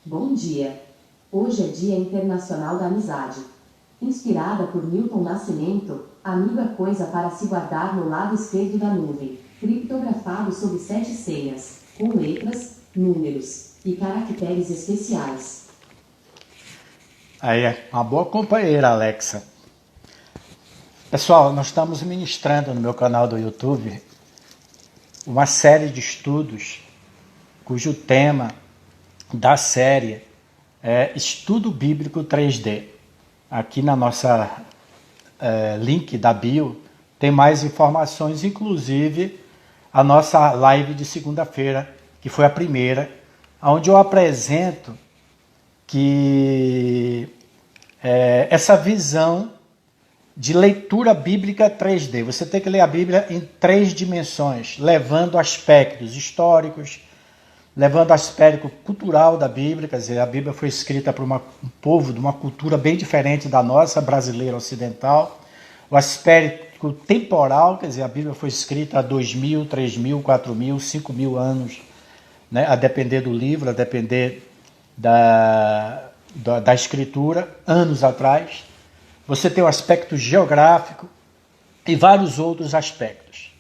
Bom dia! Hoje é Dia Internacional da Amizade. Inspirada por Milton Nascimento, amigo é coisa para se guardar no lado esquerdo da nuvem, criptografado sob 7 senhas, com letras, números e caracteres especiais. Aí é uma boa companheira, Alexa. Pessoal, nós estamos ministrando no meu canal do YouTube uma série de estudos cujo tema da série é Estudo Bíblico 3D. Aqui na nossa link da bio tem mais informações, inclusive a nossa live de segunda-feira, que foi a primeira, onde eu apresento que essa visão de leitura bíblica 3D. Você tem que ler a Bíblia em 3 dimensões, levando aspectos históricos, levando aspecto cultural da Bíblia, quer dizer, a Bíblia foi escrita por um povo de uma cultura bem diferente da nossa, brasileira ocidental. O aspecto temporal, quer dizer, a Bíblia foi escrita há 2.000, 3.000, 4.000, 5.000 anos, né? A depender do livro, a depender da escritura, anos atrás. Você tem o aspecto geográfico e vários outros aspectos.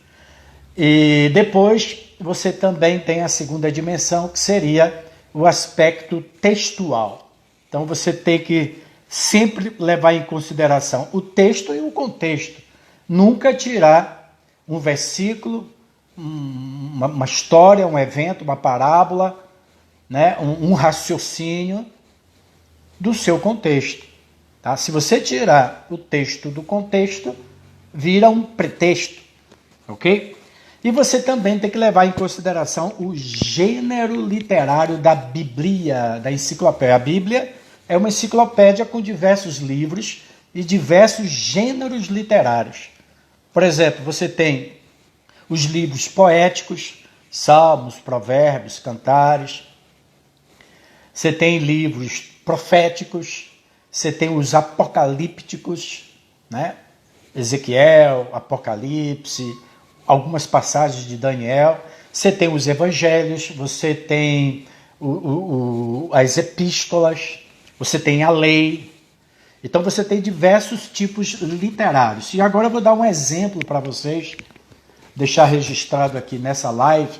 E depois você também tem a segunda dimensão, que seria o aspecto textual. Então você tem que sempre levar em consideração o texto e o contexto. Nunca tirar um versículo, uma história, um evento, uma parábola, né, um raciocínio do seu contexto. Tá? Se você tirar o texto do contexto, vira um pretexto, ok? E você também tem que levar em consideração o gênero literário da Bíblia, da enciclopédia. A Bíblia é uma enciclopédia com diversos livros e diversos gêneros literários. Por exemplo, você tem os livros poéticos, Salmos, Provérbios, Cantares. Você tem livros proféticos, você tem os apocalípticos, né? Ezequiel, Apocalipse, algumas passagens de Daniel. Você tem os evangelhos, você tem as epístolas, você tem a lei. Então você tem diversos tipos literários. E agora eu vou dar um exemplo para vocês, deixar registrado aqui nessa live.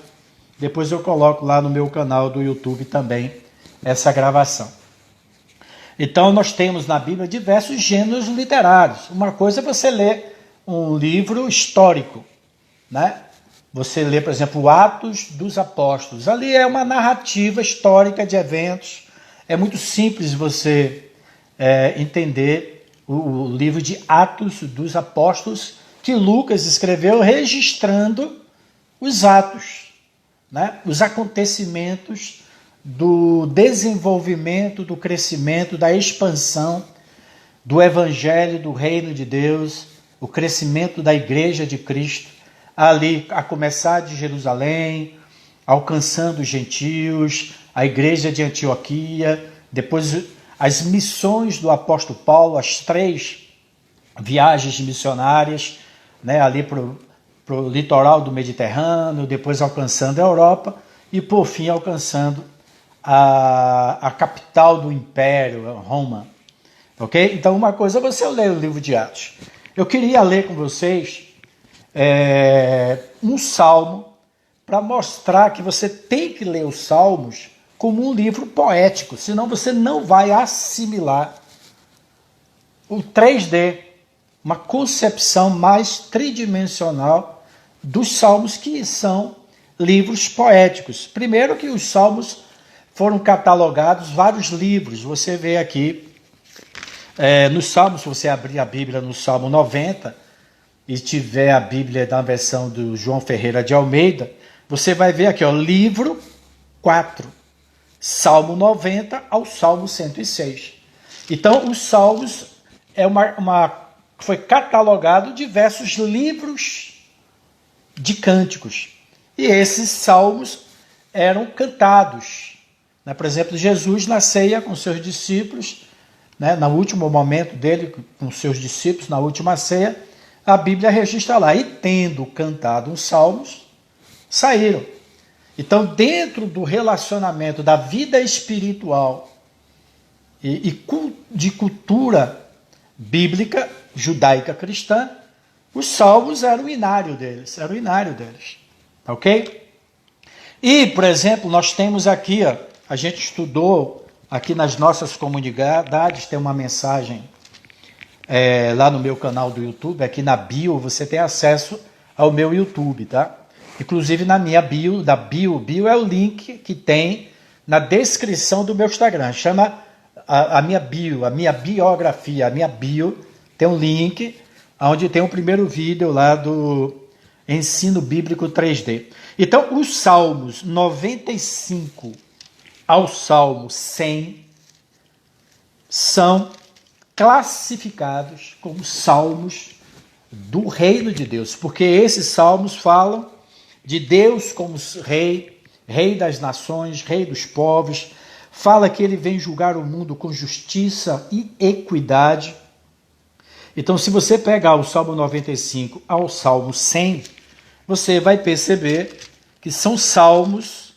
Depois eu coloco lá no meu canal do YouTube também essa gravação. Então nós temos na Bíblia diversos gêneros literários. Uma coisa é você ler um livro histórico, né? Você lê, por exemplo, Atos dos Apóstolos. Ali é uma narrativa histórica de eventos. É muito simples você entender o livro de Atos dos Apóstolos, que Lucas escreveu registrando os atos, né? Os acontecimentos do desenvolvimento, do crescimento, da expansão do Evangelho, do Reino de Deus, o crescimento da Igreja de Cristo, ali a começar de Jerusalém, alcançando os gentios, a Igreja de Antioquia, depois as missões do apóstolo Paulo, as 3 viagens missionárias, né, ali para o litoral do Mediterrâneo, depois alcançando a Europa e, por fim, alcançando a capital do Império, Roma. Ok? Então, uma coisa é você ler o livro de Atos. Eu queria ler com vocês um salmo para mostrar que você tem que ler os salmos como um livro poético, senão você não vai assimilar o 3D, uma concepção mais tridimensional dos salmos, que são livros poéticos. Primeiro que os salmos foram catalogados vários livros. Você vê aqui nos Salmos, se você abrir a Bíblia no Salmo 90 e tiver a Bíblia na versão do João Ferreira de Almeida, você vai ver aqui, ó, livro 4, Salmo 90 ao Salmo 106. Então, os Salmos foi catalogado diversos livros de cânticos. E esses salmos eram cantados. Por exemplo, Jesus na ceia com seus discípulos, né, no último momento dele com seus discípulos, na última ceia, a Bíblia registra lá, e tendo cantado os salmos, saíram. Então, dentro do relacionamento da vida espiritual e de cultura bíblica, judaica cristã, os salmos eram o inário deles, ok? E, por exemplo, nós temos aqui, ó, a gente estudou aqui nas nossas comunidades, tem uma mensagem lá no meu canal do YouTube, aqui na bio, você tem acesso ao meu YouTube, tá? Inclusive na minha bio é o link que tem na descrição do meu Instagram, chama a minha bio, a minha biografia, a minha bio, tem um link onde tem o primeiro vídeo lá do Ensino Bíblico 3D. Então, os Salmos 95 ao Salmo 100 são classificados como salmos do reino de Deus, porque esses salmos falam de Deus como rei, rei das nações, rei dos povos, fala que ele vem julgar o mundo com justiça e equidade. Então, se você pegar o Salmo 95 ao Salmo 100, você vai perceber que são salmos,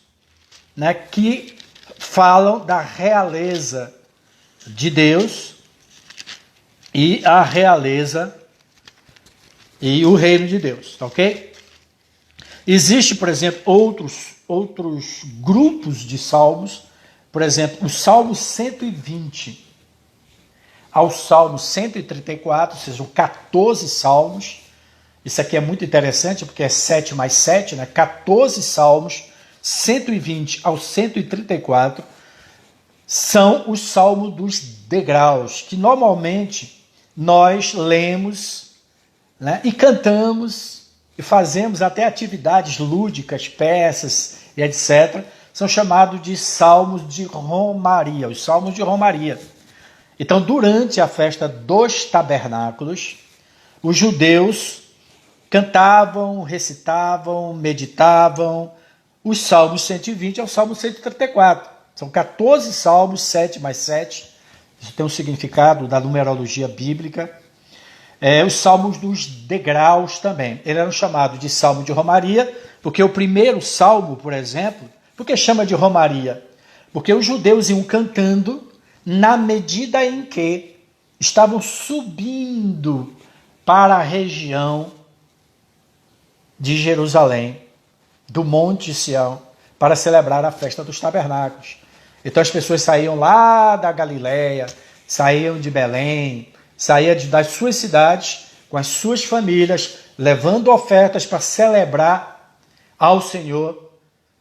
né, que falam da realeza de Deus e a realeza e o reino de Deus, ok? Existe, por exemplo, outros grupos de salmos, por exemplo, o Salmo 120 ao Salmo 134, sejam 14 salmos. Isso aqui é muito interessante, porque é 7 mais 7, né? 14 salmos, 120 ao 134, são os salmos dos degraus, que normalmente nós lemos, né, e cantamos, e fazemos até atividades lúdicas, peças e etc. São chamados de salmos de romaria, os salmos de romaria. Então, durante a festa dos tabernáculos, os judeus cantavam, recitavam, meditavam os salmos 120 ao salmo 134. São 14 salmos, 7 mais 7. Isso tem um significado da numerologia bíblica. Os salmos dos degraus também. Eles eram chamados de salmo de romaria, porque o primeiro salmo, por exemplo, por que chama de romaria? Porque os judeus iam cantando na medida em que estavam subindo para a região de Jerusalém, do Monte Sião, para celebrar a festa dos tabernáculos. Então as pessoas saíam lá da Galileia, saíam de Belém, saíam das suas cidades, com as suas famílias, levando ofertas para celebrar ao Senhor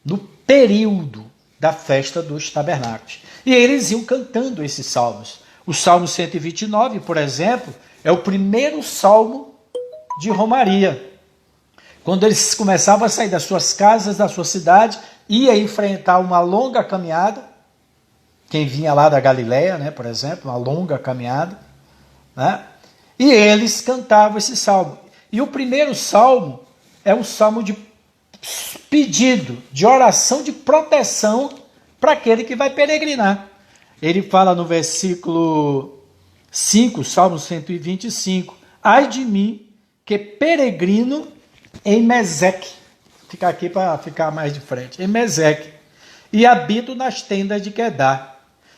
no período da festa dos tabernáculos. E eles iam cantando esses salmos. O Salmo 129, por exemplo, é o primeiro salmo de romaria. Quando eles começavam a sair das suas casas, da sua cidade, ia enfrentar uma longa caminhada, quem vinha lá da Galileia, né, por exemplo, uma longa caminhada, né, e eles cantavam esse salmo. E o primeiro salmo é um salmo de pedido, de oração, de proteção para aquele que vai peregrinar. Ele fala no versículo 5, Salmo 125, ai de mim que peregrino em Meseque, ficar aqui para ficar mais de frente, em Meseque, e habito nas tendas de Quedar.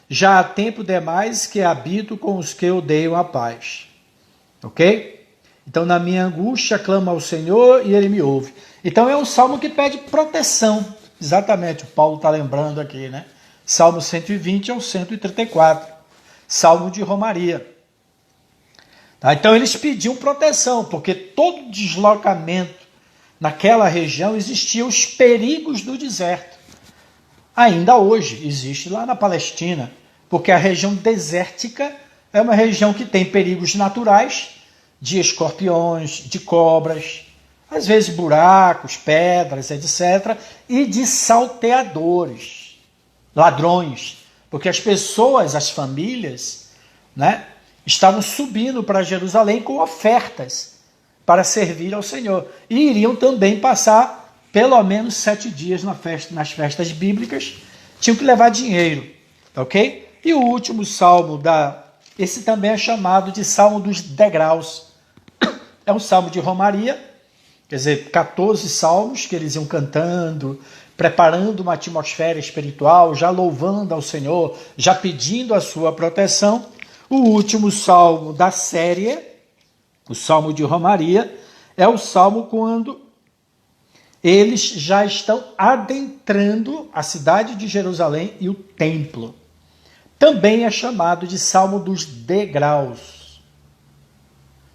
Já há tempo demais que habito com os que odeiam a paz. Ok? Então, na minha angústia, clamo ao Senhor e Ele me ouve. Então, é um salmo que pede proteção. Exatamente, o Paulo está lembrando aqui, né? Salmo 120 ao 134. Salmo de romaria. Tá? Então, eles pediam proteção, porque todo deslocamento naquela região existiam os perigos do deserto. Ainda hoje existe lá na Palestina, porque a região desértica é uma região que tem perigos naturais de escorpiões, de cobras, às vezes buracos, pedras, etc., e de salteadores, ladrões, porque as pessoas, as famílias, né, estavam subindo para Jerusalém com ofertas para servir ao Senhor. E iriam também passar pelo menos 7 dias nas festas bíblicas, tinham que levar dinheiro, ok? E o último salmo, esse também é chamado de Salmo dos Degraus. É um salmo de romaria, quer dizer, 14 salmos que eles iam cantando, preparando uma atmosfera espiritual, já louvando ao Senhor, já pedindo a sua proteção. O último salmo da série, o Salmo de Romaria, é o salmo quando eles já estão adentrando a cidade de Jerusalém e o templo. Também é chamado de Salmo dos Degraus.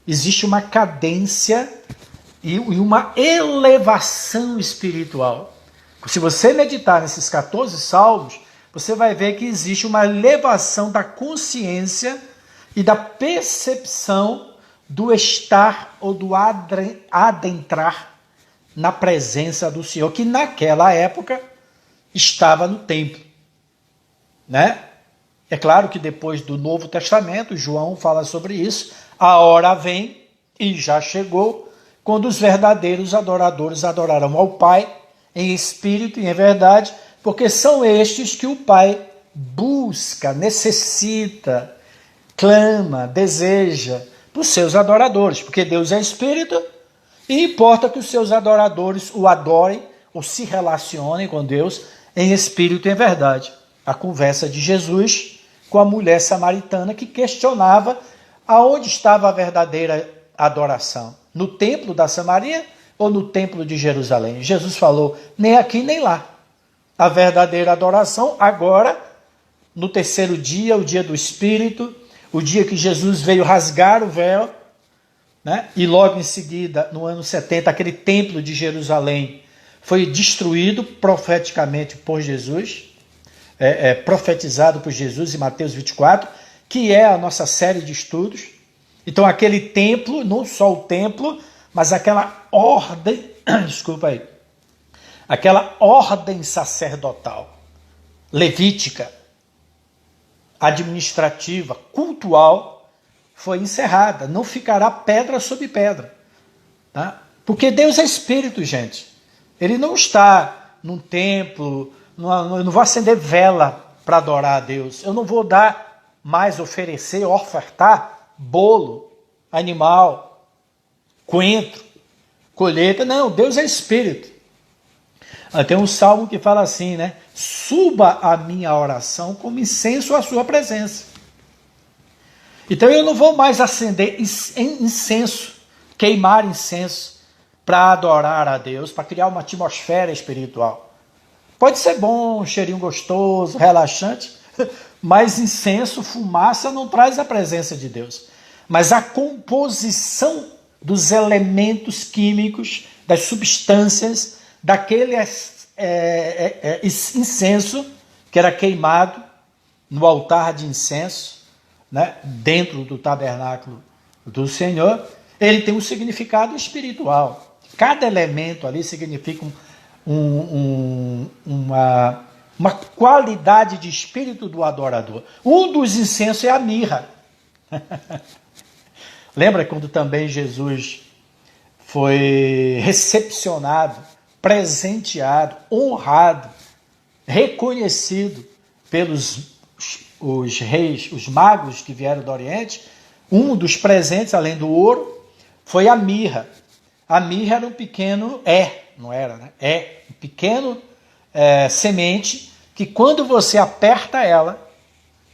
Existe uma cadência e uma elevação espiritual. Se você meditar nesses 14 salmos, você vai ver que existe uma elevação da consciência e da percepção do estar ou do adentrar na presença do Senhor, que naquela época estava no templo, né? É claro que depois do Novo Testamento, João fala sobre isso, a hora vem, e já chegou, quando os verdadeiros adoradores adorarão ao Pai em espírito e em verdade, porque são estes que o Pai busca, necessita, clama, deseja dos seus adoradores, porque Deus é espírito e importa que os seus adoradores o adorem ou se relacionem com Deus em espírito e em verdade. A conversa de Jesus com a mulher samaritana que questionava aonde estava a verdadeira adoração, no templo da Samaria ou no templo de Jerusalém. Jesus falou, nem aqui nem lá. A verdadeira adoração agora, no terceiro dia, o dia do Espírito, o dia que Jesus veio rasgar o véu, né? E logo em seguida, no ano 70, aquele templo de Jerusalém foi destruído profeticamente por Jesus, profetizado por Jesus em Mateus 24, que é a nossa série de estudos. Então aquele templo, não só o templo, mas aquela ordem, desculpa aí, aquela ordem sacerdotal, levítica, administrativa, cultual, foi encerrada. Não ficará pedra sobre pedra. Tá? Porque Deus é espírito, gente. Ele não está num templo, eu não vou acender vela para adorar a Deus. Eu não vou dar mais, oferecer, ofertar bolo, animal, coentro, colheita. Não, Deus é espírito. Tem um salmo que fala assim, né? Suba a minha oração como incenso à sua presença. Então eu não vou mais acender incenso, queimar incenso para adorar a Deus, para criar uma atmosfera espiritual. Pode ser bom, um cheirinho gostoso, relaxante, mas incenso, fumaça não traz a presença de Deus. Mas a composição dos elementos químicos, das substâncias, daquele incenso que era queimado no altar de incenso, né, dentro do tabernáculo do Senhor, ele tem um significado espiritual. Cada elemento ali significa uma qualidade de espírito do adorador. Um dos incensos é a mirra. Lembra quando também Jesus foi recepcionado, presenteado, honrado, reconhecido pelos os reis, os magos que vieram do Oriente? Um dos presentes, além do ouro, foi a mirra. A mirra era um pequeno, não era, né? Um pequeno semente que quando você aperta ela,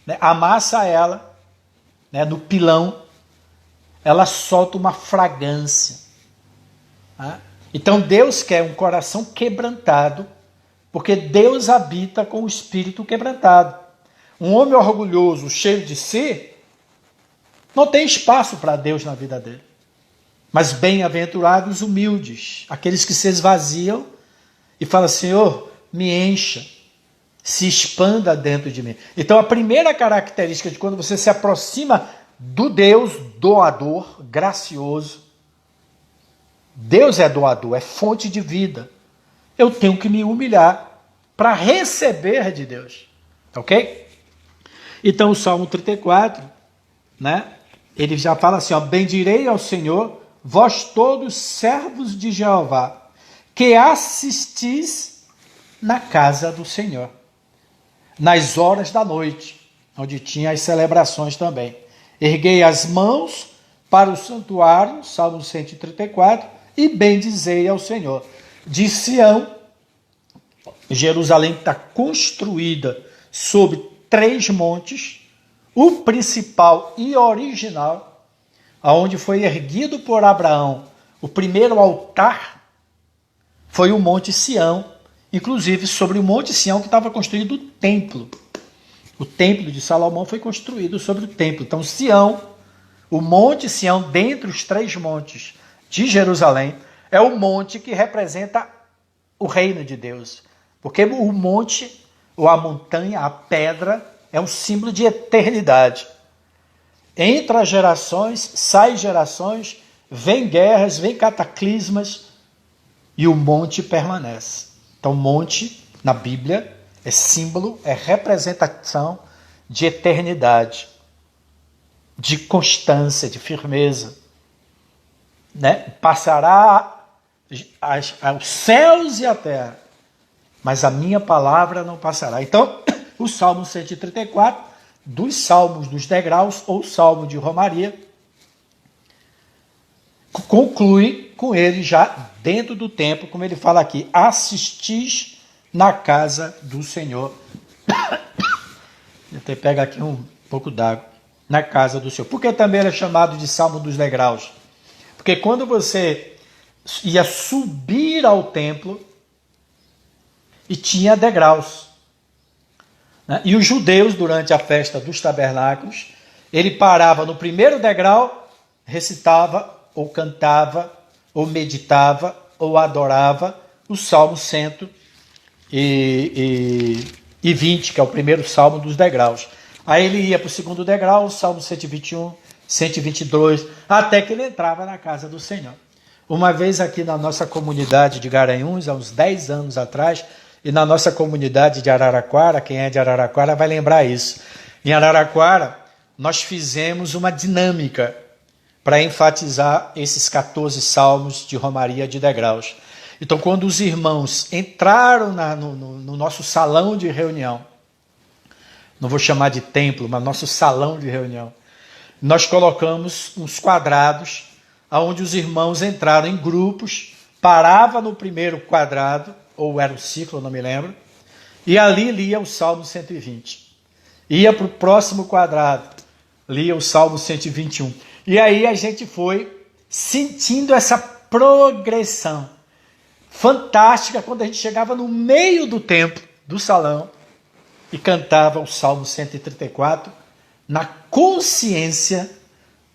né, amassa ela, né, no pilão, ela solta uma fragrância. Tá? Então Deus quer um coração quebrantado, porque Deus habita com o espírito quebrantado. Um homem orgulhoso, cheio de si, não tem espaço para Deus na vida dele. Mas bem-aventurados os humildes, aqueles que se esvaziam e falam, Senhor, me encha, se expanda dentro de mim. Então a primeira característica de quando você se aproxima do Deus doador, gracioso, Deus é doador, é fonte de vida. Eu tenho que me humilhar para receber de Deus. Ok? Então o Salmo 34, né? Ele já fala assim, ó, bendirei ao Senhor, vós todos servos de Jeová, que assistis na casa do Senhor, nas horas da noite, onde tinha as celebrações também. Erguei as mãos para o santuário, Salmo 134, e bendizei ao Senhor. De Sião, Jerusalém está construída sobre 3 montes. O principal e original, aonde foi erguido por Abraão o primeiro altar, foi o Monte Sião. Inclusive, sobre o Monte Sião que estava construído o templo. O templo de Salomão foi construído sobre o templo. Então, Sião, o Monte Sião, dentre os 3 montes de Jerusalém, é o monte que representa o reino de Deus. Porque o monte, ou a montanha, a pedra, é um símbolo de eternidade. Entra gerações, sai gerações, vem guerras, vem cataclismas, e o monte permanece. Então, monte, na Bíblia, é símbolo, é representação de eternidade, de constância, de firmeza. Né? Passará os céus e a terra, mas a minha palavra não passará. Então, o Salmo 134, dos Salmos dos Degraus, ou Salmo de Romaria, conclui com ele já dentro do templo, como ele fala aqui, assistis na casa do Senhor. Vou até pegar aqui um pouco d'água. Na casa do Senhor. Por que também ele é chamado de Salmo dos Degraus? Porque quando você ia subir ao templo, e tinha degraus. Né? E os judeus, durante a festa dos tabernáculos, ele parava no primeiro degrau, recitava, ou cantava, ou meditava, ou adorava o Salmo 120, que é o primeiro salmo dos degraus. Aí ele ia para o segundo degrau, o Salmo 121, 122, até que ele entrava na casa do Senhor. Uma vez aqui na nossa comunidade de Garanhuns, há uns 10 anos atrás, e na nossa comunidade de Araraquara, quem é de Araraquara vai lembrar isso. Em Araraquara, nós fizemos uma dinâmica para enfatizar esses 14 salmos de Romaria de degraus. Então, quando os irmãos entraram no nosso salão de reunião, não vou chamar de templo, mas nosso salão de reunião, nós colocamos uns quadrados, onde os irmãos entraram em grupos, parava no primeiro quadrado, ou era um ciclo, não me lembro, e ali lia o Salmo 120. Ia para o próximo quadrado, lia o Salmo 121. E aí a gente foi sentindo essa progressão fantástica quando a gente chegava no meio do templo, do salão, e cantava o Salmo 134 na consciência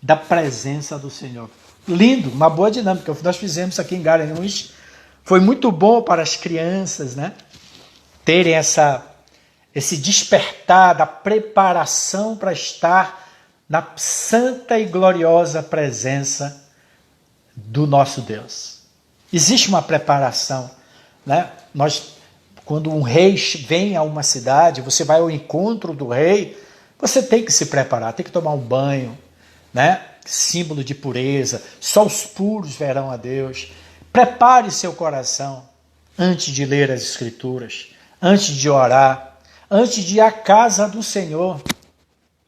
da presença do Senhor. Lindo, uma boa dinâmica. Nós fizemos aqui em Garanhuns. Foi muito bom para as crianças, né? Terem esse despertar da preparação para estar na santa e gloriosa presença do nosso Deus. Existe uma preparação, né? Quando um rei vem a uma cidade, você vai ao encontro do rei, você tem que se preparar, tem que tomar um banho, né? Símbolo de pureza, só os puros verão a Deus. Prepare seu coração antes de ler as Escrituras, antes de orar, antes de ir à casa do Senhor.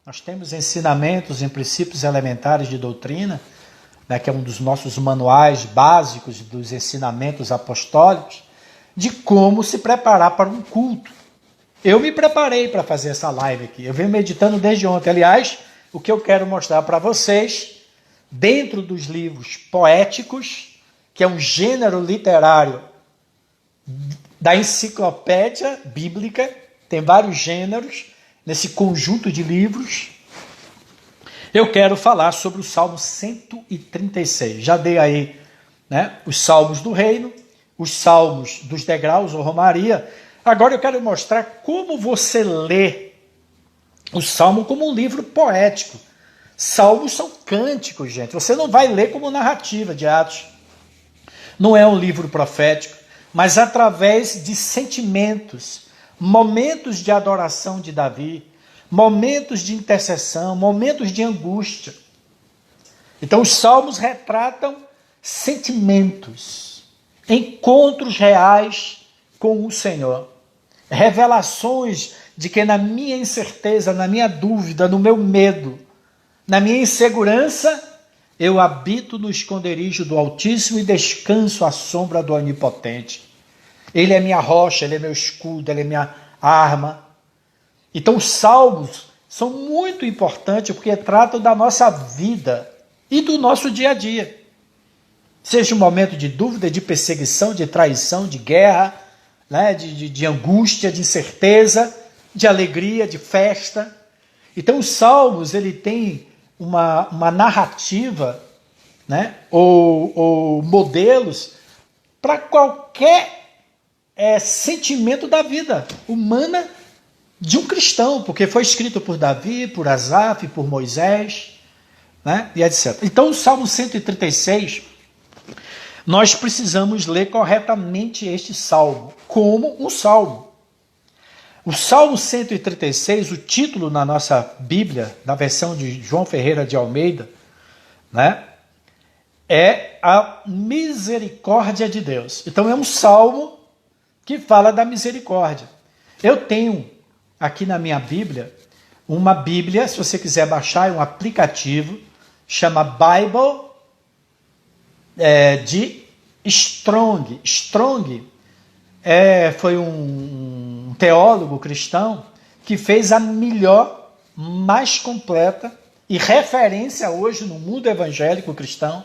Nós temos ensinamentos em princípios elementares de doutrina, né, que é um dos nossos manuais básicos dos ensinamentos apostólicos, de como se preparar para um culto. Eu me preparei para fazer essa live aqui, eu venho meditando desde ontem. Aliás, o que eu quero mostrar para vocês, dentro dos livros poéticos, que é um gênero literário da enciclopédia bíblica, tem vários gêneros nesse conjunto de livros. Eu quero falar sobre o Salmo 136. Já dei aí, né, os Salmos do Reino, os Salmos dos Degraus ou Romaria. Agora eu quero mostrar como você lê o Salmo como um livro poético. Salmos são cânticos, gente. Você não vai ler como narrativa de Atos. Não é um livro profético, mas através de sentimentos, momentos de adoração de Davi, momentos de intercessão, momentos de angústia. Então os salmos retratam sentimentos, encontros reais com o Senhor, revelações de que na minha incerteza, na minha dúvida, no meu medo, na minha insegurança, eu habito no esconderijo do Altíssimo e descanso à sombra do Onipotente. Ele é minha rocha, ele é meu escudo, ele é minha arma. Então os salmos são muito importantes porque tratam da nossa vida e do nosso dia a dia. Seja um momento de dúvida, de perseguição, de traição, de guerra, né? de angústia, de incerteza, de alegria, de festa. Então os salmos ele tem uma narrativa, né? ou modelos para qualquer sentimento da vida humana de um cristão, porque foi escrito por Davi, por Asaf, por Moisés, né? E etc. Então o Salmo 136, nós precisamos ler corretamente este salmo, como um salmo. O Salmo 136, o título na nossa Bíblia, na versão de João Ferreira de Almeida, né, é a misericórdia de Deus. Então é um salmo que fala da misericórdia. Eu tenho aqui na minha Bíblia, uma Bíblia, se você quiser baixar, é um aplicativo, chama Bible de Strong. Strong foi um teólogo cristão que fez a melhor, mais completa e referência hoje no mundo evangélico cristão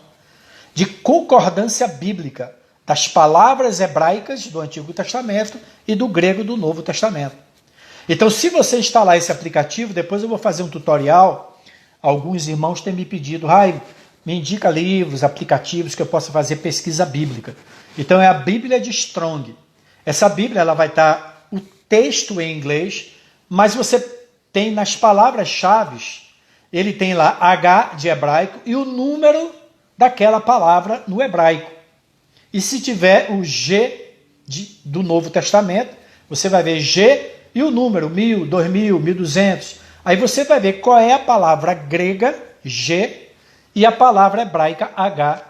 de concordância bíblica das palavras hebraicas do Antigo Testamento e do grego do Novo Testamento. Então, se você instalar esse aplicativo, depois eu vou fazer um tutorial. Alguns irmãos têm me pedido, me indica livros, aplicativos que eu possa fazer pesquisa bíblica. Então, é a Bíblia de Strong. Essa Bíblia ela vai estar o texto em inglês, mas você tem nas palavras-chave, ele tem lá H de hebraico e o número daquela palavra no hebraico. E se tiver o G do Novo Testamento, você vai ver G e o número 1000, 2000, 1200. Aí você vai ver qual é a palavra grega G e a palavra hebraica H.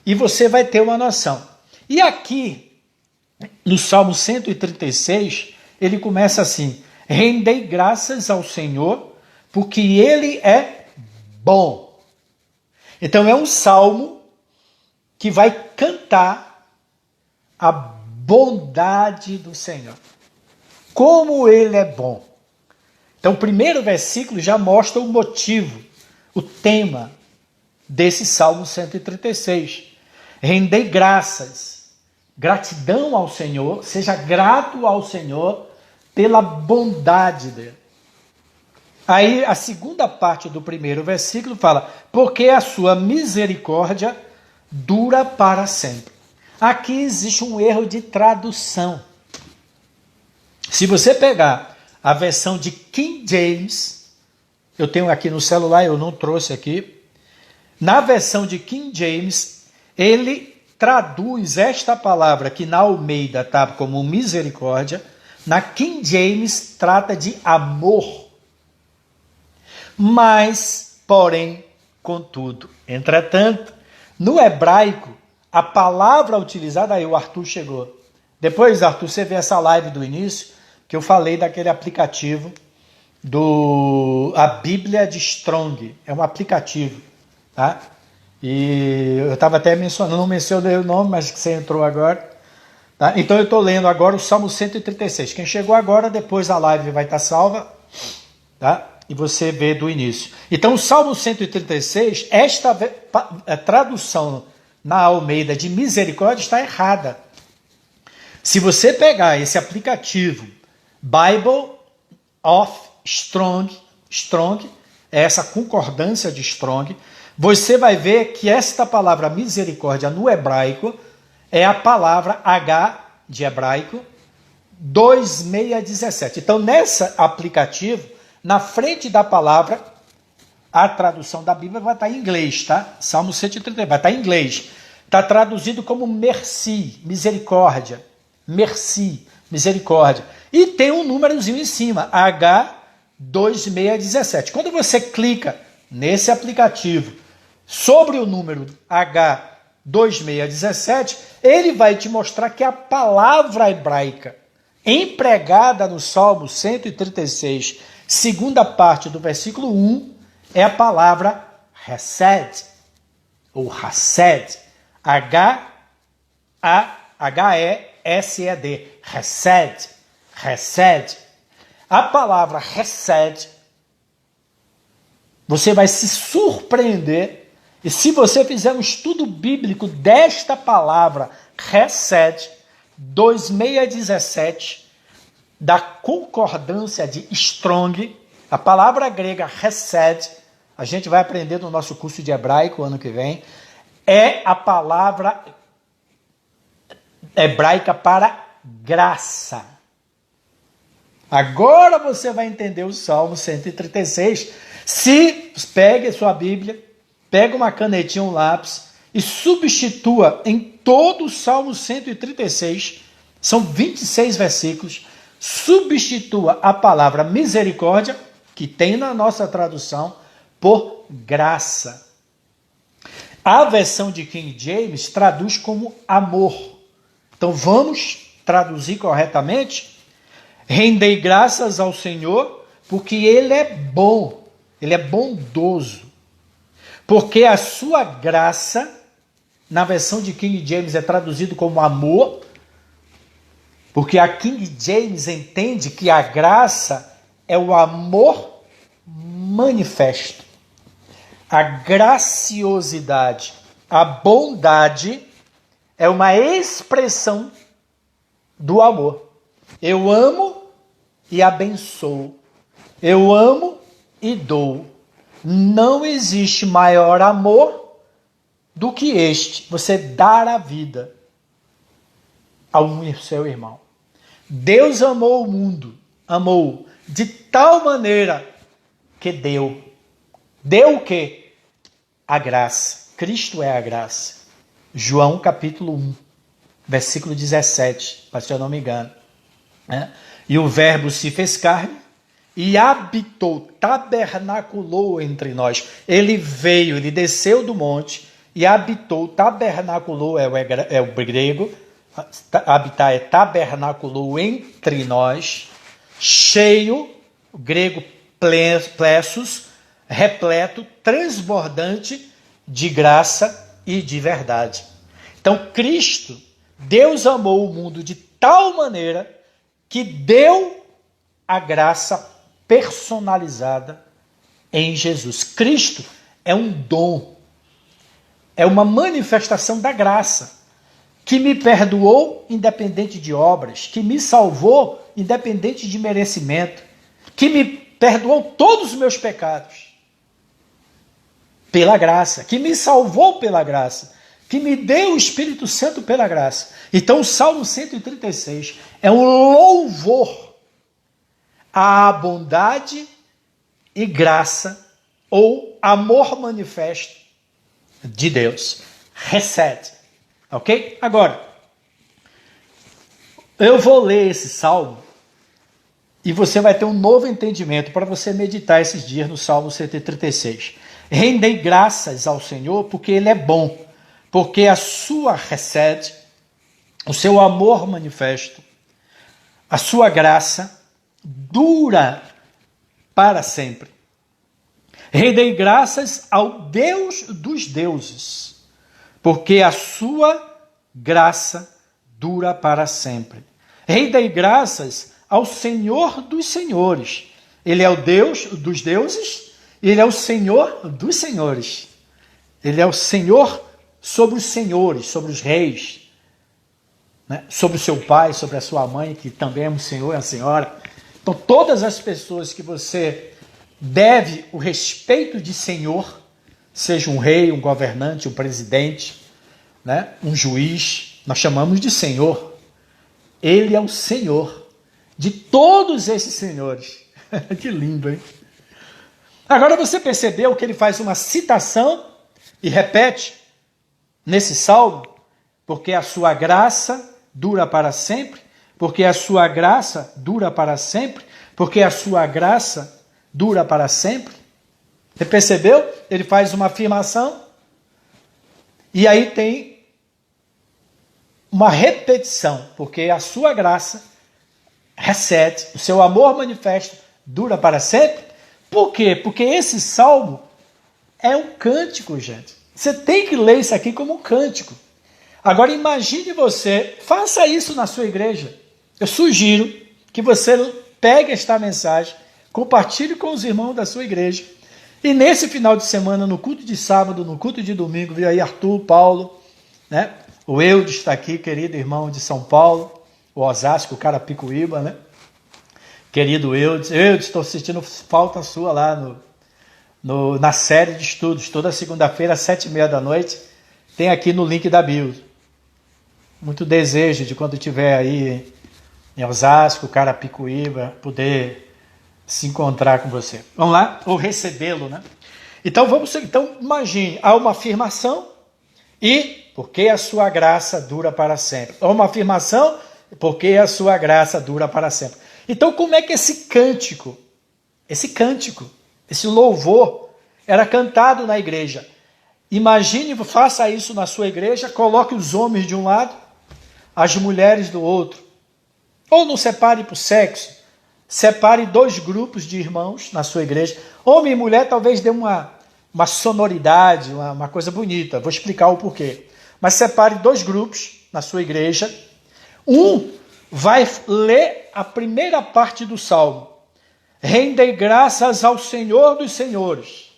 E você vai ter uma noção. E aqui, no Salmo 136, ele começa assim: rendei graças ao Senhor, porque Ele é bom. Então é um salmo que vai cantar a bondade do Senhor. Como Ele é bom. Então o primeiro versículo já mostra o motivo, o tema desse Salmo 136. Rendei graças, gratidão ao Senhor, seja grato ao Senhor pela bondade dele. Aí a segunda parte do primeiro versículo fala, porque a sua misericórdia dura para sempre. Aqui existe um erro de tradução. Se você pegar a versão de King James, eu tenho aqui no celular, eu não trouxe aqui, na versão de King James, ele traduz esta palavra que na Almeida está como misericórdia, na King James trata de amor. Mas, porém, contudo, entretanto, no hebraico, a palavra utilizada, aí o Arthur chegou. Depois, Arthur, você vê essa live do início, que eu falei daquele aplicativo a Bíblia de Strong. É um aplicativo, tá? E eu estava até mencionando, não mencionei o nome, mas que você entrou agora. Tá? Então eu estou lendo agora o Salmo 136. Quem chegou agora, depois a live vai estar salva, tá? E você vê do início. Então o Salmo 136, esta tradução na Almeida de misericórdia está errada. Se você pegar esse aplicativo Bible of Strong, essa concordância de Strong, você vai ver que esta palavra misericórdia no hebraico é a palavra H de hebraico 2617. Então, nesse aplicativo, na frente da palavra, a tradução da Bíblia vai estar em inglês, tá? Salmo 133, vai estar em inglês. Está traduzido como merci, misericórdia. Merci, misericórdia. E tem um númerozinho em cima, H2617. Quando você clica nesse aplicativo sobre o número H2617, ele vai te mostrar que a palavra hebraica empregada no Salmo 136, segunda parte do versículo 1, é a palavra Hesed, ou Hased, H-E-S-E-D. H-E-S-E-D, Hesed, Hesed. A palavra Hesed, você vai se surpreender, e se você fizer um estudo bíblico desta palavra Hesed, 2617, da concordância de Strong, a palavra grega Hesed, a gente vai aprender no nosso curso de hebraico ano que vem, é a palavra hebraica para graça. Agora você vai entender o Salmo 136. Se pegue a sua Bíblia, pega uma canetinha, um lápis e substitua em todo o Salmo 136, são 26 versículos, substitua a palavra misericórdia, que tem na nossa tradução, por graça. A versão de King James traduz como amor. Então vamos traduzir corretamente? Rendei graças ao Senhor, porque Ele é bom, Ele é bondoso. Porque a sua graça, na versão de King James é traduzido como amor, porque a King James entende que a graça é o amor manifesto. A graciosidade, a bondade é uma expressão do amor. Eu amo e abençoo. Eu amo e dou. Não existe maior amor do que este, você dar a vida ao seu irmão. Deus amou o mundo, amou de tal maneira que deu. Deu o quê? A graça. Cristo é a graça. João capítulo 1, versículo 17, se eu não me engano. E o verbo se fez carne e habitou, tabernaculou entre nós. Ele veio, ele desceu do monte e habitou, tabernaculou é o grego, habitar é tabernaculou entre nós, cheio, o grego plessos, repleto, transbordante de graça e de verdade. Então Cristo, Deus amou o mundo de tal maneira que deu a graça personalizada em Jesus. Cristo é um dom, é uma manifestação da graça, que me perdoou independente de obras, que me salvou independente de merecimento, que me perdoou todos os meus pecados pela graça, que me salvou pela graça, que me deu o Espírito Santo pela graça. Então o Salmo 136 é um louvor à bondade e graça ou amor manifesto de Deus. Hesed. Ok? Agora, eu vou ler esse salmo e você vai ter um novo entendimento para você meditar esses dias no Salmo 136. Rendei graças ao Senhor porque Ele é bom, porque a sua Hesed, o seu amor manifesto, a sua graça dura para sempre. Rendei graças ao Deus dos deuses, porque a sua graça dura para sempre. Rendei graças ao Senhor dos senhores. Ele é o Deus dos deuses, Ele é o Senhor dos senhores. Ele é o Senhor sobre os senhores, sobre os reis, né? Sobre o seu pai, sobre a sua mãe, que também é um senhor e uma senhora. Então, todas as pessoas que você deve o respeito de senhor, seja um rei, um governante, um presidente, né? Um juiz, nós chamamos de senhor. Ele é o Senhor de todos esses senhores. Que lindo, hein? Agora você percebeu que ele faz uma citação e repete nesse salmo, porque a sua graça dura para sempre, porque a sua graça dura para sempre, porque a sua graça dura para sempre. Você percebeu? Ele faz uma afirmação e aí tem uma repetição, porque a sua graça recebe, o seu amor manifesto dura para sempre. Por quê? Porque esse salmo é um cântico, gente. Você tem que ler isso aqui como um cântico. Agora imagine você, faça isso na sua igreja. Eu sugiro que você pegue esta mensagem, compartilhe com os irmãos da sua igreja. E nesse final de semana, no culto de sábado, no culto de domingo, viu aí Arthur, Paulo, né? O Eudes está aqui, querido irmão de São Paulo, o Osasco, o Carapicuíba, né? Querido Eudes, estou sentindo falta sua lá na série de estudos, toda segunda-feira, às 7h30 da noite, tem aqui no link da bio. Muito desejo de quando estiver aí em Osasco, Carapicuíba, poder se encontrar com você. Vamos lá? Ou recebê-lo, né? Então, imagine, há uma afirmação e porque a sua graça dura para sempre. Há uma afirmação, porque a sua graça dura para sempre. Então, como é que esse cântico, esse louvor era cantado na igreja? Imagine, faça isso na sua igreja, coloque os homens de um lado, as mulheres do outro. Ou não separe por sexo, separe 2 grupos de irmãos na sua igreja. Homem e mulher talvez dê uma sonoridade, uma coisa bonita. Vou explicar o porquê. Mas separe 2 grupos na sua igreja. Um vai ler a primeira parte do Salmo. Rendei graças ao Senhor dos Senhores.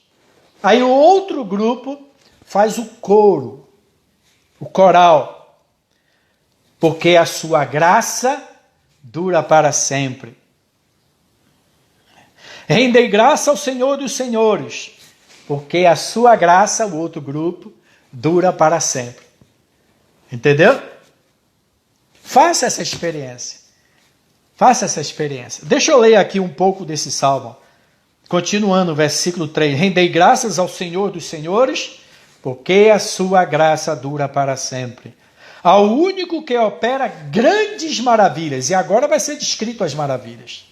Aí o outro grupo faz o coro, o coral. Porque a sua graça dura para sempre. Rendei graça ao Senhor dos Senhores, porque a sua graça, o outro grupo, dura para sempre. Entendeu? Faça essa experiência. Faça essa experiência. Deixa eu ler aqui um pouco desse salmo. Continuando, versículo 3. Rendei graças ao Senhor dos Senhores, porque a sua graça dura para sempre. Ao único que opera grandes maravilhas. E agora vai ser descrito as maravilhas.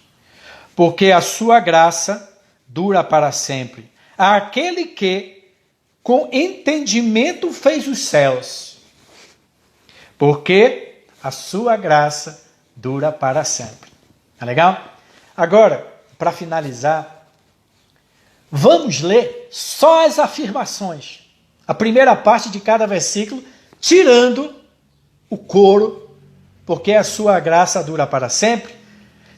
Porque a sua graça dura para sempre. Àquele que, com entendimento, fez os céus. Porque a sua graça dura para sempre. Tá legal? Agora, para finalizar, vamos ler só as afirmações. A primeira parte de cada versículo, tirando o coro, porque a sua graça dura para sempre.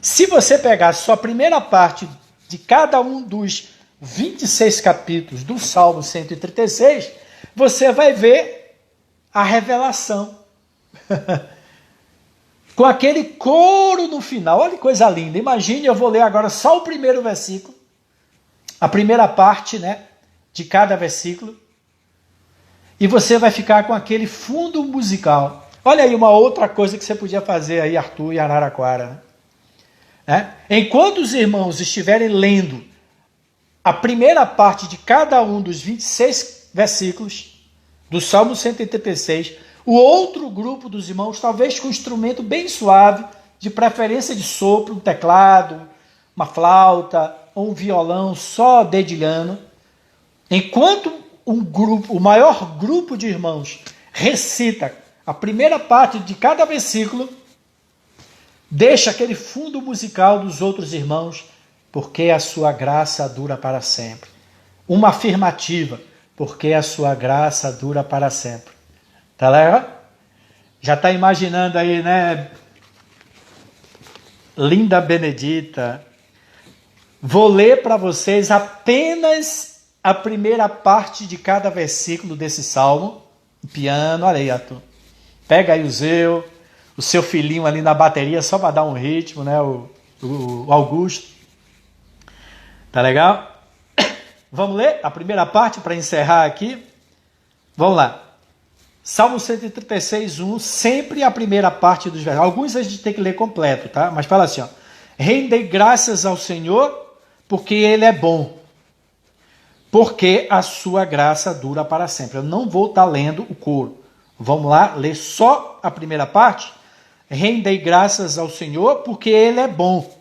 Se você pegar só a primeira parte de cada um dos 26 capítulos do Salmo 136, você vai ver a revelação. Com aquele coro no final. Olha que coisa linda. Imagine, eu vou ler agora só o primeiro versículo. A primeira parte, né, de cada versículo. E você vai ficar com aquele fundo musical. Olha aí uma outra coisa que você podia fazer aí, Arthur e Araraquara, né? Enquanto os irmãos estiverem lendo a primeira parte de cada um dos 26 versículos do Salmo 186, o outro grupo dos irmãos, talvez com um instrumento bem suave, de preferência de sopro, um teclado, uma flauta ou um violão só dedilhando, enquanto o maior grupo de irmãos recita a primeira parte de cada versículo, deixa aquele fundo musical dos outros irmãos, porque a sua graça dura para sempre. Uma afirmativa, porque a sua graça dura para sempre. Tá legal? Já está imaginando aí, né? Linda Benedita. Vou ler para vocês apenas a primeira parte de cada versículo desse salmo. O piano, olha aí, Arthur. Pega aí o seu filhinho ali na bateria, só para dar um ritmo, né? O Augusto. Tá legal? Vamos ler a primeira parte para encerrar aqui? Vamos lá. Salmo 136, 1, sempre a primeira parte dos versos. Alguns a gente tem que ler completo, tá? Mas fala assim, ó. Rendei graças ao Senhor, porque Ele é bom. Porque a sua graça dura para sempre. Eu não vou estar lendo o coro. Vamos lá, ler só a primeira parte? Rendei graças ao Senhor, porque Ele é bom.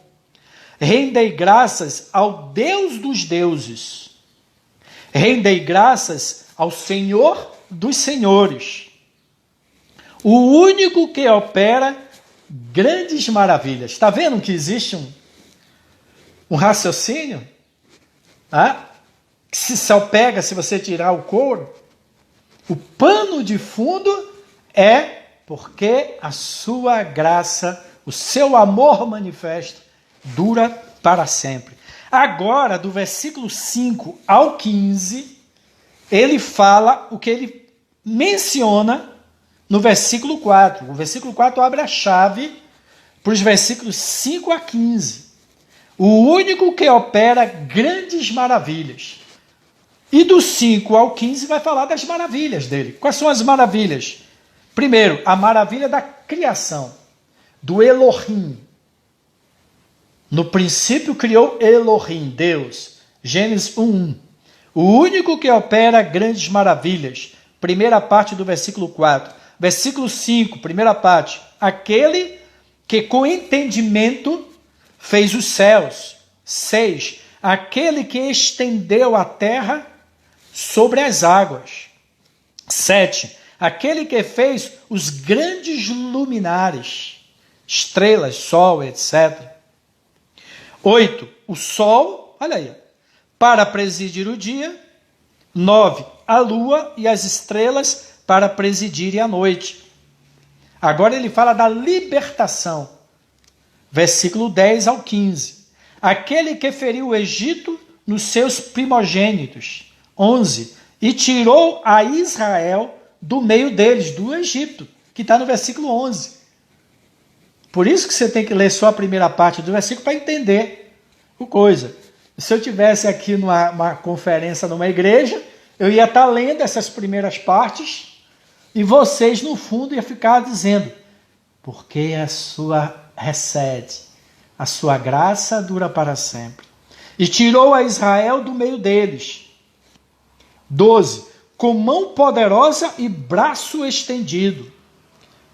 Rendei graças ao Deus dos deuses. Rendei graças ao Senhor dos senhores. O único que opera grandes maravilhas. Está vendo que existe um raciocínio? Que se só pega se você tirar o couro. O pano de fundo É porque a sua graça, o seu amor manifesto, dura para sempre. Agora, do versículo 5 ao 15, ele fala o que ele menciona no versículo 4. O versículo 4 abre a chave para os versículos 5 a 15. O único que opera grandes maravilhas. E do 5 ao 15 vai falar das maravilhas dele. Quais são as maravilhas? Primeiro, a maravilha da criação, do Elohim. No princípio criou Elohim, Deus. Gênesis 1:1. O único que opera grandes maravilhas. Primeira parte do versículo 4. Versículo 5, primeira parte. Aquele que com entendimento fez os céus. 6. Aquele que estendeu a terra sobre as águas. 7. Aquele que fez os grandes luminares, estrelas, sol, etc. 8. O sol, olha aí, para presidir o dia. 9. A lua e as estrelas para presidirem a noite. Agora ele fala da libertação. Versículo 10 ao 15. Aquele que feriu o Egito nos seus primogênitos. 11. E tirou a Israel do meio deles, do Egito, que está no versículo 11. Por isso que você tem que ler só a primeira parte do versículo para entender o coisa. Se eu tivesse aqui numa conferência numa igreja, eu ia estar lendo essas primeiras partes e vocês no fundo iam ficar dizendo, porque a sua recede, a sua graça dura para sempre. E tirou a Israel do meio deles. 12. Com mão poderosa e braço estendido.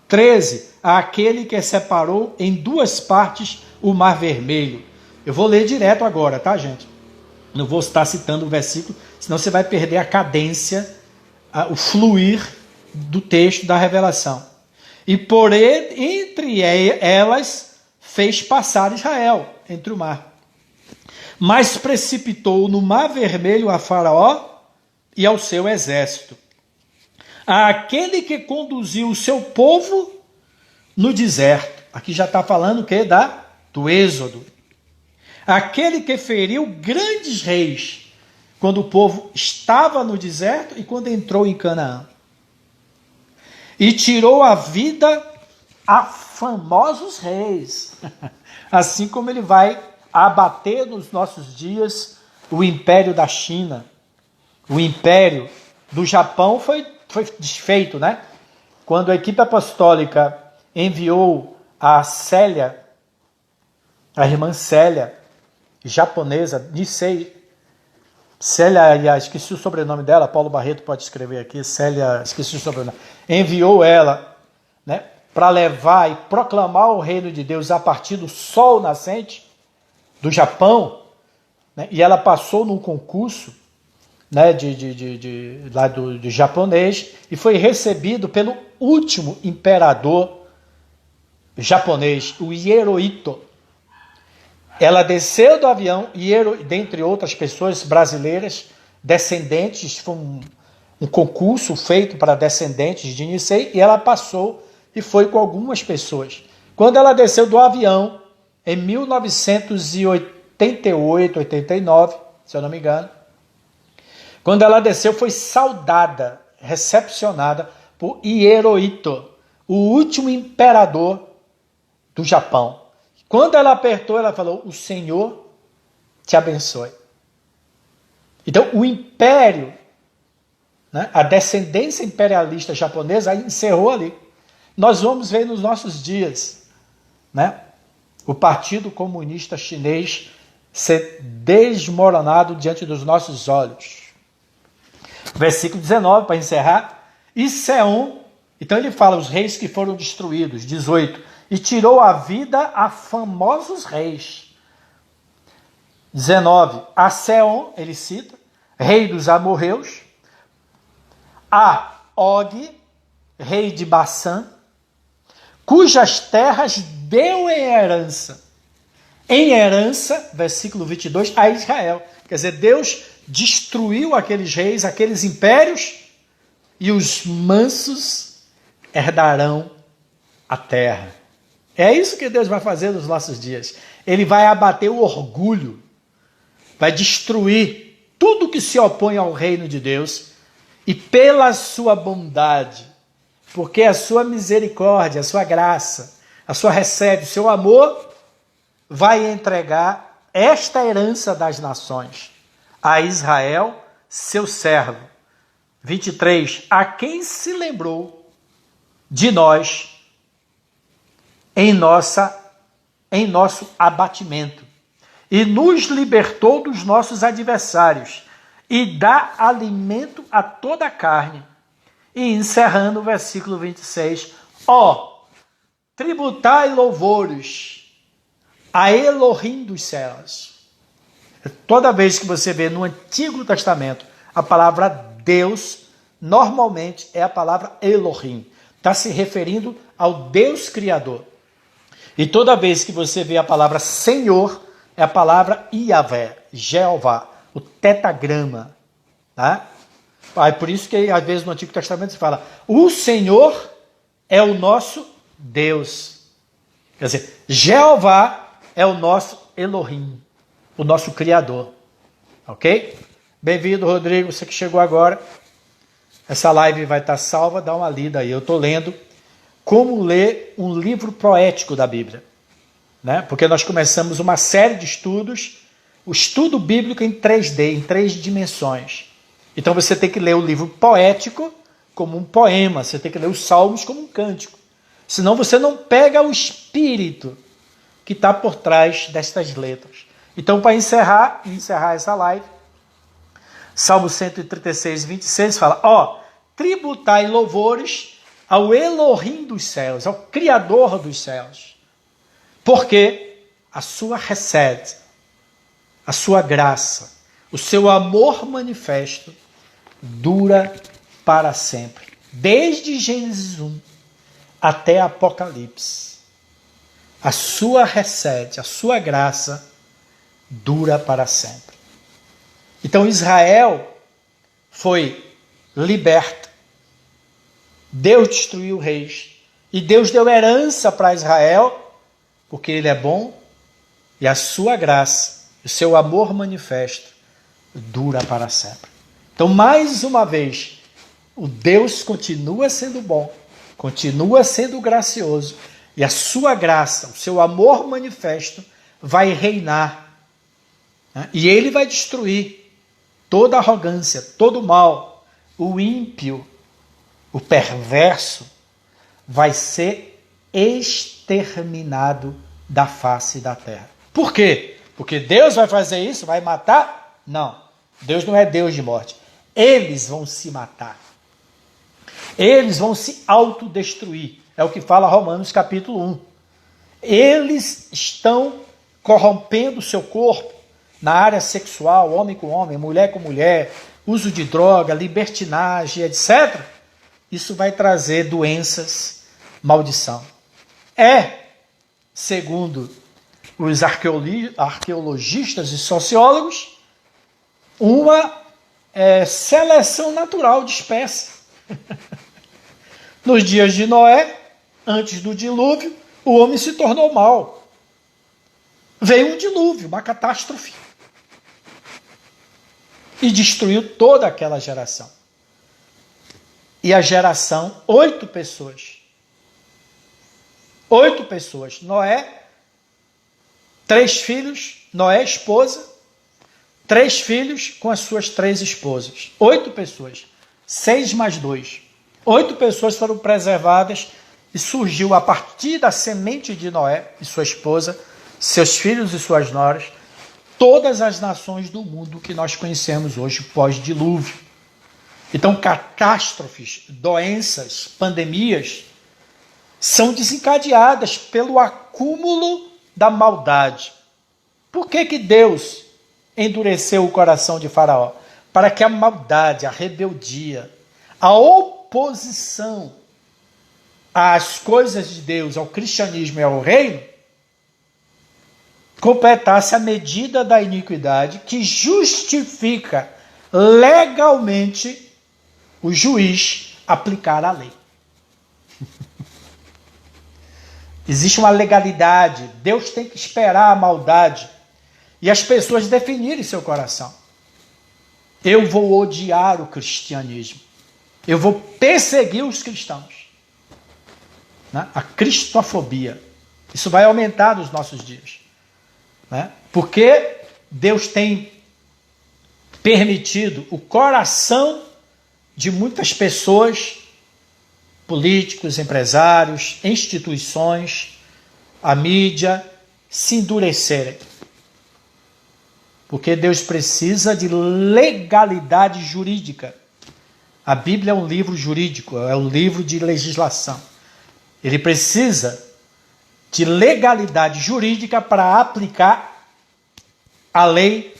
13. Aquele que separou em duas partes o mar vermelho. Eu vou ler direto agora, tá, gente? Não vou estar citando o versículo, senão você vai perder a cadência, o fluir do texto da revelação. E por ele, entre elas fez passar Israel entre o mar. Mas precipitou no mar vermelho a Faraó e ao seu exército. Aquele que conduziu o seu povo no deserto. Aqui já está falando o quê? Do Êxodo. Aquele que feriu grandes reis, quando o povo estava no deserto e quando entrou em Canaã. E tirou a vida a famosos reis. Assim como ele vai abater nos nossos dias o império da China. O império do Japão foi desfeito, né? Quando a equipe apostólica enviou a Célia, a irmã Célia, japonesa, Célia, esqueci o sobrenome dela, Paulo Barreto pode escrever aqui, Célia, esqueci o sobrenome, enviou ela, né, para levar e proclamar o reino de Deus a partir do sol nascente do Japão, né, e ela passou num concurso, né, lá do japonês, e foi recebido pelo último imperador japonês, o Hirohito. Ela desceu do avião, e dentre outras pessoas brasileiras, descendentes, foi um concurso feito para descendentes de Nisei, e ela passou e foi com algumas pessoas. Quando ela desceu do avião, em 1988, 89, se eu não me engano, quando ela desceu, foi saudada, recepcionada por Hirohito, o último imperador do Japão. Quando ela apertou, ela falou, o Senhor te abençoe. Então, o império, né, a descendência imperialista japonesa encerrou ali. Nós vamos ver nos nossos dias, né, o Partido Comunista Chinês ser desmoronado diante dos nossos olhos. Versículo 19, para encerrar. E Seom, então ele fala os reis que foram destruídos. 18. E tirou a vida a famosos reis. 19. A Seom, ele cita, rei dos amorreus. A Og, rei de Bassã, cujas terras deu em herança. Em herança, versículo 22, a Israel. Quer dizer, Deus destruiu aqueles reis, aqueles impérios, e os mansos herdarão a terra. É isso que Deus vai fazer nos nossos dias. Ele vai abater o orgulho, vai destruir tudo que se opõe ao reino de Deus, e pela sua bondade, porque a sua misericórdia, a sua graça, a sua recebe, o seu amor, vai entregar esta herança das nações a Israel, seu servo. 23. A quem se lembrou de nós em nosso abatimento, e nos libertou dos nossos adversários, e dá alimento a toda a carne. E encerrando o versículo 26, tributai louvores a Elohim dos céus. Toda vez que você vê no Antigo Testamento a palavra Deus, normalmente é a palavra Elohim. Está se referindo ao Deus Criador. E toda vez que você vê a palavra Senhor, é a palavra Yahvé, Jeová, o tetagrama. Tá? É por isso que às vezes no Antigo Testamento se fala, o Senhor é o nosso Deus. Quer dizer, Jeová é o nosso Elohim, o nosso Criador. Ok? Bem-vindo, Rodrigo, você que chegou agora. Essa live vai estar salva, dá uma lida aí. Eu estou lendo como ler um livro poético da Bíblia. Né? Porque nós começamos uma série de estudos, o estudo bíblico em 3D, em 3 dimensões. Então você tem que ler o livro poético como um poema, você tem que ler os salmos como um cântico. Senão você não pega o espírito que está por trás destas letras. Então, para encerrar essa live, Salmo 136, 26 fala, tributai louvores ao Elohim dos céus, ao Criador dos céus, porque a sua recede, a sua graça, o seu amor manifesto dura para sempre, desde Gênesis 1 até Apocalipse. A sua recede, a sua graça dura para sempre. Então Israel foi liberto. Deus destruiu reis. E Deus deu herança para Israel, porque Ele é bom, e a sua graça, o seu amor manifesto, dura para sempre. Então, mais uma vez, o Deus continua sendo bom, continua sendo gracioso, e a sua graça, o seu amor manifesto, vai reinar. Né? E Ele vai destruir toda arrogância, todo mal, o ímpio, o perverso, vai ser exterminado da face da terra. Por quê? Porque Deus vai fazer isso? Vai matar? Não. Deus não é Deus de morte. Eles vão se matar. Eles vão se autodestruir. É o que fala Romanos capítulo 1. Eles estão corrompendo o seu corpo na área sexual, homem com homem, mulher com mulher, uso de droga, libertinagem, etc. Isso vai trazer doenças, maldição. Segundo os arqueologistas e sociólogos, uma seleção natural de espécie. Nos dias de Noé, antes do dilúvio, o homem se tornou mau. Veio um dilúvio, uma catástrofe. E destruiu toda aquela geração. E a geração, 8 pessoas. 8 pessoas. Noé, 3 filhos, Noé, esposa, 3 filhos com as suas 3 esposas. 8 pessoas. 6 mais 2. 8 pessoas foram preservadas e surgiu a partir da semente de Noé e sua esposa, seus filhos e suas noras, todas as nações do mundo que nós conhecemos hoje pós-dilúvio. Então, catástrofes, doenças, pandemias são desencadeadas pelo acúmulo da maldade. Por que Deus endureceu o coração de Faraó? Para que a maldade, a rebeldia, a oposição às coisas de Deus, ao cristianismo e ao reino, completasse a medida da iniquidade que justifica legalmente o juiz aplicar a lei. Existe uma legalidade. Deus tem que esperar a maldade e as pessoas definirem seu coração. Eu vou odiar o cristianismo. Eu vou perseguir os cristãos. Né? A cristofobia. Isso vai aumentar nos nossos dias. Né? Porque Deus tem permitido o coração de muitas pessoas, políticos, empresários, instituições, a mídia, se endurecerem. Porque Deus precisa de legalidade jurídica. A Bíblia é um livro jurídico, é um livro de legislação. Ele precisa de legalidade jurídica para aplicar a lei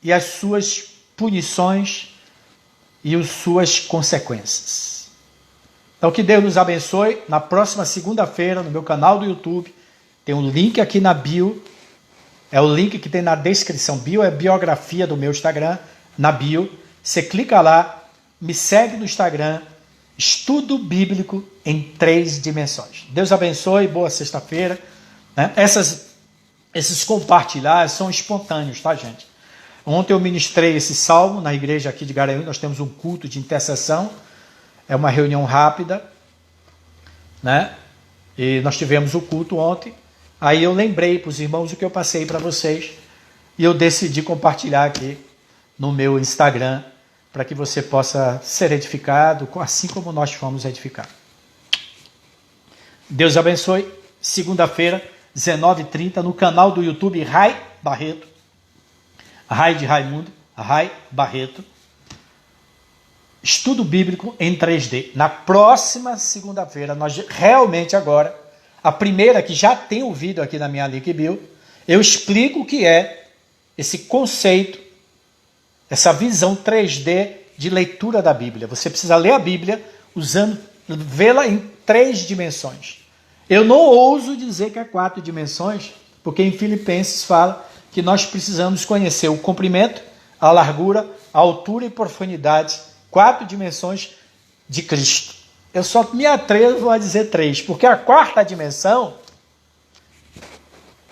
e as suas punições e as suas consequências. Então que Deus nos abençoe. Na próxima segunda-feira, no meu canal do YouTube, tem um link aqui na bio, é o link que tem na descrição. Bio é biografia do meu Instagram, na bio. Você clica lá, me segue no Instagram, Estudo Bíblico em 3 dimensões. Deus abençoe, boa sexta-feira. Né? Esses compartilhar são espontâneos, tá, gente? Ontem eu ministrei esse salmo na igreja aqui de Garanhuns. Nós temos um culto de intercessão. É uma reunião rápida, né? E nós tivemos o culto ontem. Aí eu lembrei para os irmãos o que eu passei para vocês. E eu decidi compartilhar aqui no meu Instagram, para que você possa ser edificado, assim como nós fomos edificados. Deus abençoe. Segunda-feira, 19h30, no canal do YouTube Rai Barreto. Rai de Raimundo, Rai Barreto. Estudo Bíblico em 3D. Na próxima segunda-feira, nós realmente agora, a primeira que já tem o vídeo aqui na minha Link Bio, eu explico o que é esse conceito, essa visão 3D de leitura da Bíblia. Você precisa ler a Bíblia vê-la em 3 dimensões. Eu não ouso dizer que é 4 dimensões, porque em Filipenses fala que nós precisamos conhecer o comprimento, a largura, a altura e profundidade, 4 dimensões de Cristo. Eu só me atrevo a dizer 3, porque a 4ª dimensão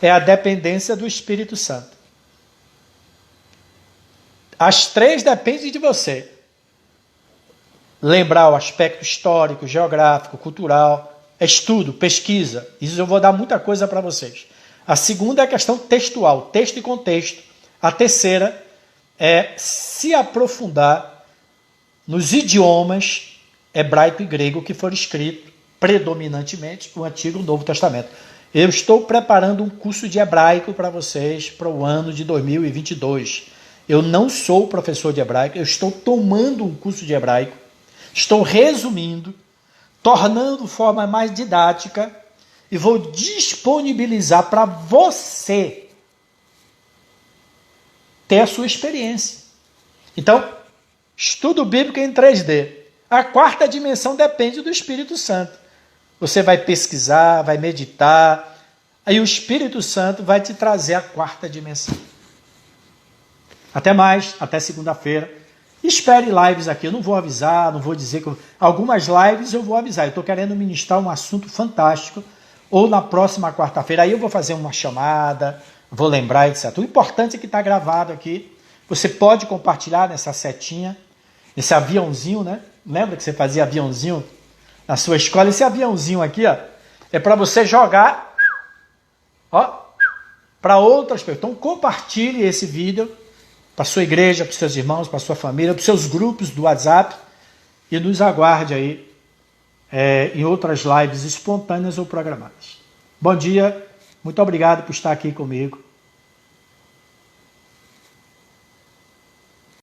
é a dependência do Espírito Santo. As 3 dependem de você. Lembrar o aspecto histórico, geográfico, cultural, estudo, pesquisa. Isso eu vou dar muita coisa para vocês. A segunda é a questão textual, texto e contexto. A terceira é se aprofundar nos idiomas hebraico e grego que foram escritos predominantemente no Antigo e Novo Testamento. Eu estou preparando um curso de hebraico para vocês para o ano de 2022. Eu não sou professor de hebraico, eu estou tomando um curso de hebraico, estou resumindo, tornando de forma mais didática e vou disponibilizar para você ter a sua experiência. Então, estudo bíblico em 3D. A 4ª dimensão depende do Espírito Santo. Você vai pesquisar, vai meditar, aí o Espírito Santo vai te trazer a 4ª dimensão. Até mais, até segunda-feira. Espere lives aqui, eu não vou avisar, não vou dizer que... Algumas lives eu vou avisar, eu estou querendo ministrar um assunto fantástico, ou na próxima quarta-feira, aí eu vou fazer uma chamada, vou lembrar, etc. O importante é que está gravado aqui, você pode compartilhar nessa setinha, esse aviãozinho, né? Lembra que você fazia aviãozinho na sua escola? Esse aviãozinho aqui, ó, é para você jogar, ó, para outras pessoas. Então compartilhe esse vídeo para sua igreja, para os seus irmãos, para a sua família, para os seus grupos do WhatsApp e nos aguarde aí em outras lives espontâneas ou programadas. Bom dia, muito obrigado por estar aqui comigo.